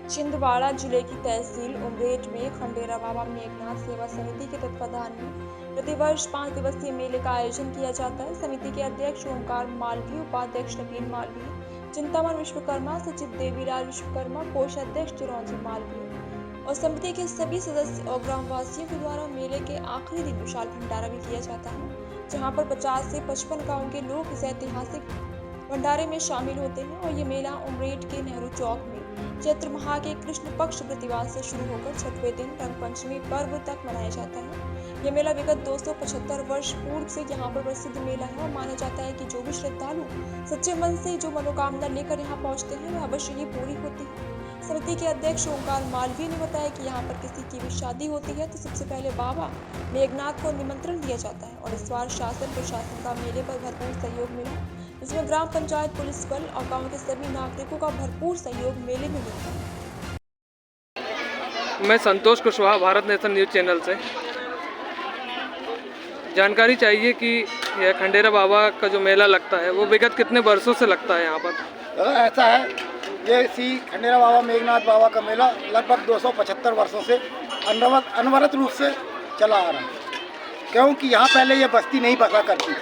छिंदवाड़ा जिले की तहसील उमरेठ में खंडेरा बाबा मेघनाथ सेवा समिति के तत्वाधान में प्रतिवर्ष 5 दिवसीय मेले का आयोजन किया जाता है। समिति के अध्यक्ष ओमकार मालवीय, उपाध्यक्ष नवीन मालवीय, चिंतामन विश्वकर्मा, सचिव देवीलाल विश्वकर्मा, कोषाध्यक्ष चिरंजीव मालवीय और समिति के सभी सदस्य और ग्रामवासियों के द्वारा मेले के आखिरी दिन विशाल भंडारा भी किया जाता है, जहां पर 50 से 55 गाँव के लोग इस ऐतिहासिक भंडारे में शामिल होते हैं। और ये मेला उमरेठ के नेहरू चौक में चैत्र माह के कृष्ण पक्ष प्रतिवाद से शुरू होकर 6वें दिन रंगपंचमी पर्व तक मनाया जाता है। यह मेला विगत 275 वर्ष पूर्व से यहाँ पर प्रसिद्ध मेला है और माना जाता है कि जो भी श्रद्धालु सच्चे मन से जो मनोकामना लेकर यहाँ पहुँचते हैं वह अवश्य ही पूरी होती है। समिति के अध्यक्ष ओमकार मालवीय ने बताया कि यहाँ पर किसी की भी शादी होती है तो सबसे पहले बाबा मेघनाथ को निमंत्रण दिया जाता है और इस बार शासन प्रशासन का मेले पर भरपूर सहयोग मिला, जिसमें ग्राम पंचायत, पुलिस बल और गांव के सभी नागरिकों का भरपूर सहयोग मेले में मिलता है। मैं Santosh Kushwaha, Bharat nation news channel से। जानकारी चाहिए कि यह खंडेरा बाबा का जो मेला लगता है वो विगत कितने वर्षों से लगता है यहाँ पर? ऐसा है, ये श्री खंडेरा बाबा मेघनाथ बाबा का मेला लगभग 275 वर्षों से अनवरत रूप से चला आ रहा है, क्योंकि यहाँ पहले ये बस्ती नहीं बसा करती थी।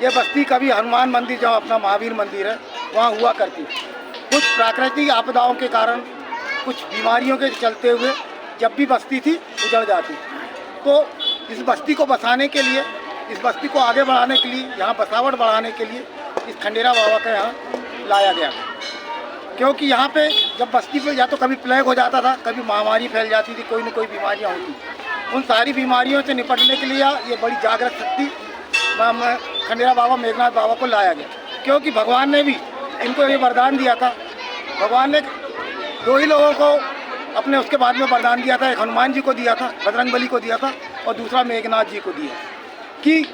ये बस्ती कभी हनुमान मंदिर, जहाँ अपना महावीर मंदिर है, वहाँ हुआ करती थी। कुछ प्राकृतिक आपदाओं के कारण, कुछ बीमारियों के चलते हुए जब भी बस्ती थी उजड़ जाती थी। तो इस बस्ती को बसाने के लिए, इस बस्ती को आगे बढ़ाने के लिए, यहाँ बसावट बढ़ाने के लिए इस खंडेरा बाबा का यहाँ लाया गया। क्योंकि यहाँ पे जब बस्ती पे या तो कभी प्लेग हो जाता था, कभी महामारी फैल जाती थी, कोई न कोई बीमारियाँ होती। उन सारी बीमारियों से निपटने के लिए ये बड़ी जागृत शक्ति खंडेरा बाबा मेघनाथ बाबा को लाया गया। क्योंकि भगवान ने भी इनको ये वरदान दिया था। भगवान ने दो ही लोगों को अपने उसके बाद में वरदान दिया था। एक हनुमान जी को दिया था, बजरंगबली को दिया था, और दूसरा मेघनाथ जी को दिया कि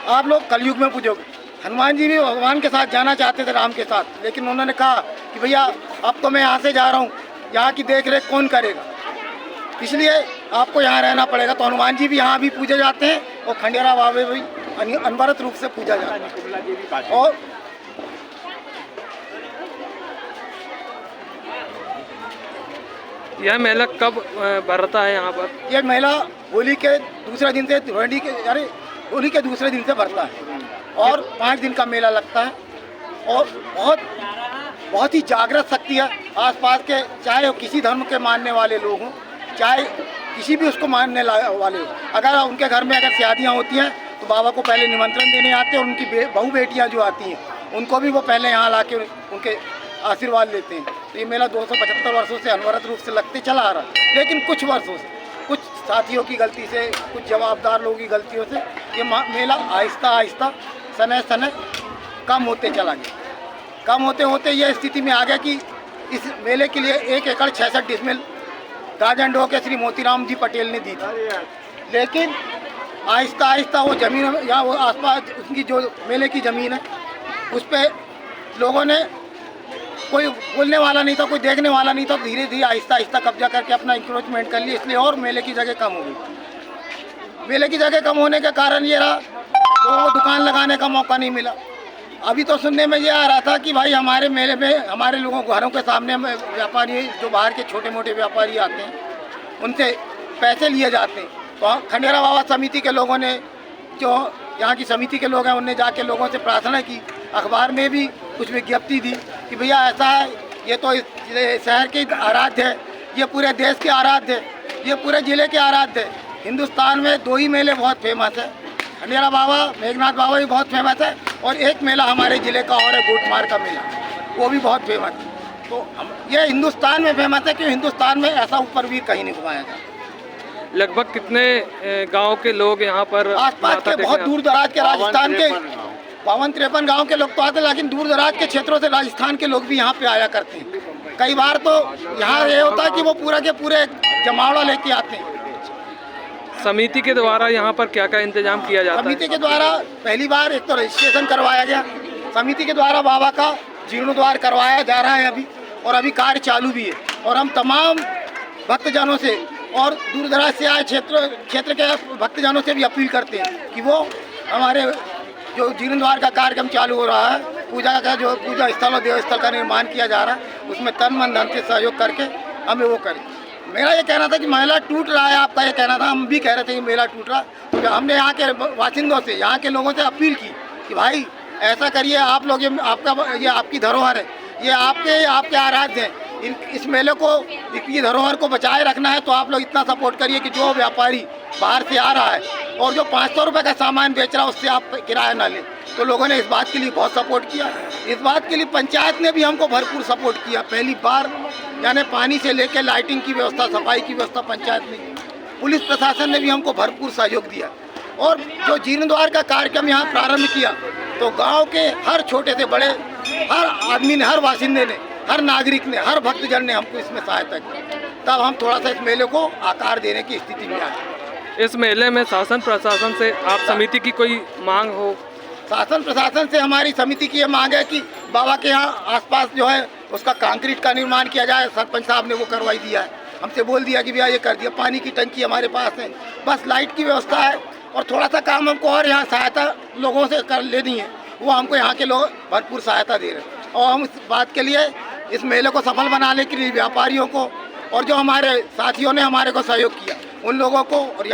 आप लोग कलयुग में पूजोगे। हनुमान जी भी भगवान के साथ जाना चाहते थे, राम के साथ, लेकिन उन्होंने कहा कि भैया अब तो मैं यहाँ से जा रहा हूँ, यहाँ की देख रेख कौन करेगा, इसलिए आपको यहाँ रहना पड़ेगा। तो हनुमान जी भी यहाँ भी पूजे जाते हैं और खंडेरा बाबा भी अनवरत रूप से पूजा जाता है। और यह मेला कब भरता है यहाँ पर? यह मेला होली के दूसरे दिन से होली के दूसरे दिन से भरता है और 5 दिन का मेला लगता है। और बहुत ही जागृत शक्ति है आसपास के, चाहे वो किसी धर्म के मानने वाले लोग हों, चाहे किसी भी उसको मानने वाले हो। अगर उनके घर में अगर शादियाँ होती हैं तो बाबा को पहले निमंत्रण देने आते हैं, और उनकी बहू बेटियाँ जो आती हैं उनको भी वो पहले यहाँ ला के उनके आशीर्वाद लेते हैं। तो ये मेला 275 वर्षों से अनवरत रूप से लगते चला आ रहा है। लेकिन कुछ वर्षों से, कुछ साथियों की गलती से, कुछ जवाबदार लोगों की गलतियों से ये मेला आहिस्ता आहिस्ता समय कम होते चला गया। कम होते होते ये स्थिति में आ गया कि इस मेले के लिए 1 एकड़ 66 डिसमिल गाजनडो के श्री मोतीराम जी पटेल ने दी थी। लेकिन आहिस्ता आहिस्ता वो ज़मीन या वो आसपास उनकी जो मेले की ज़मीन है उस पर लोगों ने, कोई बोलने वाला नहीं था, कोई देखने वाला नहीं था, धीरे धीरे आहिस्ता आहिस्ता कब्जा करके अपना इंक्रोचमेंट कर लिया। इसलिए और मेले की जगह कम हो गई। मेले की जगह कम होने के कारण ये रहा, लोगों को दुकान लगाने का मौका नहीं मिला। अभी तो सुनने में ये आ रहा था कि भाई हमारे मेले में हमारे लोगों घरों के सामने व्यापारी, जो बाहर के छोटे मोटे व्यापारी आते हैं, उनसे पैसे लिए जाते हैं। तो खंडेरा बाबा समिति के लोगों ने, जो यहाँ की समिति के लोग हैं, उनने जाके लोगों से प्रार्थना की, अखबार में भी कुछ विज्ञप्ति दी कि भैया ऐसा है, ये तो इस शहर के आराध्य है, ये पूरे देश के आराध्य है, ये पूरे ज़िले के आराध्य है। हिंदुस्तान में 2 ही मेले बहुत फेमस है, खंडेरा बाबा, मेघनाथ बाबा भी बहुत फेमस है, और एक मेला हमारे ज़िले का और है गोटमार का मेला, वो भी बहुत फेमस है। तो ये हिंदुस्तान में फेमस है कि हिंदुस्तान में ऐसा ऊपर भी कहीं नहीं घुमाया जाता। लगभग कितने गांव के लोग यहाँ पर? आसपास के बहुत दूर दराज के, राजस्थान के 52-53 गाँव के लोग तो आते हैं, लेकिन दूर दराज के क्षेत्रों से राजस्थान के लोग भी यहाँ पे आया करते हैं। कई बार तो यहाँ ये होता है कि वो पूरा के पूरे जमावड़ा लेके आते हैं। समिति के द्वारा यहाँ पर क्या क्या इंतजाम किया जाता है? समिति के द्वारा पहली बार एक तो रजिस्ट्रेशन करवाया गया। समिति के द्वारा बाबा का जीर्णोद्धार करवाया जा रहा है अभी, और अभी कार्य चालू भी है। और हम तमाम भक्तजनों से और दूर दराज से आए क्षेत्र के भक्तजनों से भी अपील करते हैं कि वो हमारे जो जीर्णोद्धार का कार्यक्रम चालू हो रहा है, पूजा का जो पूजा स्थल और देवस्थल का निर्माण किया जा रहा है, उसमें तन मन धन से सहयोग करके हमें वो करें। मेरा ये कहना था कि मेला टूट रहा है, आपका ये कहना था, हम भी कह रहे थे कि मेला टूट रहा। तो हमने यहाँ के बाशिंदों से, यहाँ के लोगों से अपील की कि भाई ऐसा करिए, आप लोग ये आपकी धरोहर है, ये आपके आराध्य हैं, इस मेले को, इसकी धरोहर को बचाए रखना है, तो आप लोग इतना सपोर्ट करिए कि जो व्यापारी बाहर से आ रहा है और जो 500 रुपये का सामान बेच रहा है उससे आप किराया ना लें। तो लोगों ने इस बात के लिए बहुत सपोर्ट किया। इस बात के लिए पंचायत ने भी हमको भरपूर सपोर्ट किया। पहली बार यानी पानी से लेकर लाइटिंग की व्यवस्था, सफाई की व्यवस्था पंचायत ने की। पुलिस प्रशासन ने भी हमको भरपूर सहयोग दिया। और जो जीर्णोद्धार का कार्यक्रम यहाँ प्रारंभ किया, तो गांव के हर छोटे से बड़े, हर आदमी ने, हर बाशिंदे ने, हर नागरिक ने, हर भक्तजन ने हमको इसमें सहायता की। तब हम थोड़ा सा इस मेले को आकार देने की स्थिति में आए। इस मेले में शासन प्रशासन से आप समिति की कोई मांग हो? शासन प्रशासन से हमारी समिति की ये मांग है कि बाबा के यहाँ आसपास जो है उसका कंक्रीट का निर्माण किया जाए। सरपंच साहब ने वो करवाई दिया है, हमसे बोल दिया कि भैया ये कर दिया। पानी की टंकी हमारे पास है, बस लाइट की व्यवस्था है और थोड़ा सा काम हमको और यहाँ सहायता लोगों से कर लेनी है, वो हमको यहाँ के लोग भरपूर सहायता दे रहे हैं। और हम इस बात के लिए, इस मेले को सफल बनाने के लिए व्यापारियों को और जो हमारे साथियों ने हमारे को सहयोग किया, उन लोगों को और